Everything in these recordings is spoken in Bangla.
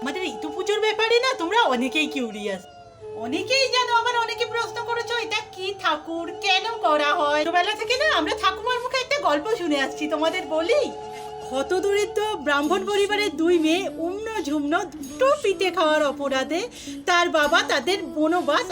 আমাদের ইতু পুজোর ব্যাপারে না তোমরা অনেকেই কিউরিয়াস, অনেকেই জানো, আবার অনেকে প্রশ্ন করেছো এটা কি ঠাকুর, কেন করা হয়। ছোটবেলা থেকে না আমরা ঠাকুমার মুখে একটা গল্প শুনে আসছি, তোমাদের বলি। কত দরিদ্র ব্রাহ্মণ পরিবারের দুই মেয়ে উম্ন ঝুম্ন দুটো পিঠে খাওয়ার অপরাধে তার বাবা তাদের বনবাস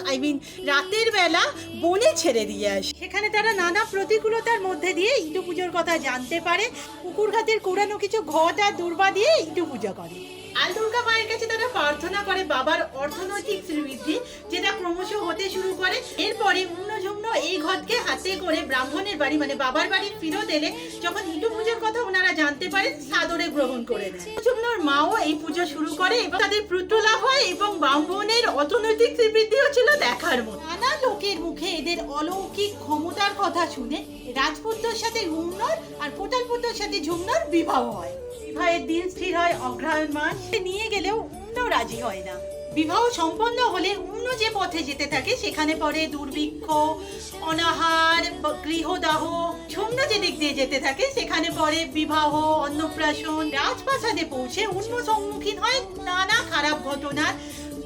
রাতের বেলা বনে ছেড়ে দিয়ে আসে। সেখানে তারা নানা প্রতিকূলতার মধ্যে দিয়ে ইটু পুজোর কথা জানতে পারে। পুকুর ঘাটের কুড়ানো কিছু ঘট আর দুর্বা দিয়ে ইটু পূজা করে। আর দুর্গা মায়ের কাছে তারা প্রার্থনা করে বাবার অর্থনৈতিক শ্রীবৃদ্ধি, যেটা ক্রমশ হতে শুরু করে। এরপরে উম্নঝুম্ন এই ঘটকে হাতে করে ব্রাহ্মণের বাড়ি বাবার বাড়ি ফিরত এলে যখন ইটু পুজোর কথা ওনারা জানতে পারেন, সাদরে গ্রহণ করে নেয়। উম্নঝুম্নর মাও এই পুজো শুরু করে এবং তাদের পুত্র লাভ হয় এবং ব্রাহ্মণের অর্থনৈতিক শ্রীবৃদ্ধিও ছিল দেখার মতো। নানা লোকের মুখে এদের অলৌকিক ক্ষমতার কথা শুনে রাজপুত্রের সাথে উম্নর আর কোটাল পুত্রের সাথে ঝুম্নর বিবাহ হয়। বিবাহের দিন স্থির হয় অগ্রহায়ণ মাস। নিয়ে গেলেও উম্ন রাজি হয় না। বিবাহ সম্পন্ন হলে উম্ন যে পথে যেতে থাকে সেখানে পড়ে দুর্ভিক্ষ, অনাহার, গৃহদাহ। ঝুম্ন যে দিক দিয়ে যেতে থাকে সেখানে পড়ে বিবাহ, অন্নপ্রাশন। রাজপ্রাসাদে পৌঁছে উম্ন সম্মুখীন হয় নানা খারাপ ঘটনার।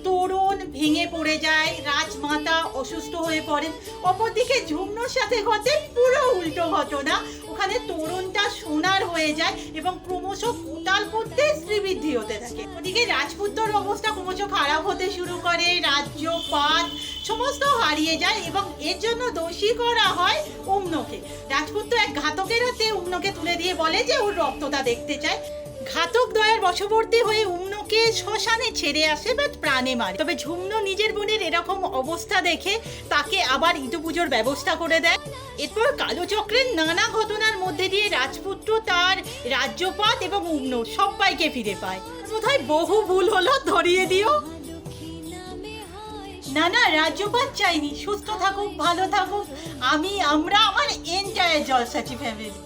তরুণ ভেঙে পড়ে যায়, রাজমাতা অসুস্থ হয়ে পড়েন। অপরদিকে ঝুম্নর সাথে ঘটে পুরো উল্টো ঘটনা। ওখানে তরুণটা সোনার হয়ে যায় এবং ক্রমশ কোটাল পুত্রের শ্রীবৃদ্ধি হতে থাকে। ওদিকে রাজপুত্রের অবস্থা ক্রমশ খারাপ হতে শুরু করে, রাজ্য পাত সমস্ত হারিয়ে যায় এবং এর জন্য দোষী করা হয় উম্নকে। রাজপুত্র এক ঘাতকের হাতে উম্নকে তুলে দিয়ে বলে যে ওর রক্তটা দেখতে চায়। ঘাতক দয়ার বশবর্তী হয়ে উম্নকে শ্মশানে ছেড়ে আসে, বাট প্রাণে মারে। তবে ঝুম্ন নিজের বোনের এরকম অবস্থা দেখে তাকে আবার ইটু পুজোর ব্যবস্থা করে দেয়। এরপর কালচক্রের নানা ঘটনার মধ্যে দিয়ে রাজপুত্র তার রাজ্যপাত এবং উম্ন সবাইকে ফিরে পায়। বোধহয় বহু ভুল হলো, ধরিয়ে দিও। না রাজ্যপাত চাইনি, সুস্থ থাকুক, ভালো থাকুক। আমরা আমার এন্টায়ার জলসাচি ফ্যামিলি।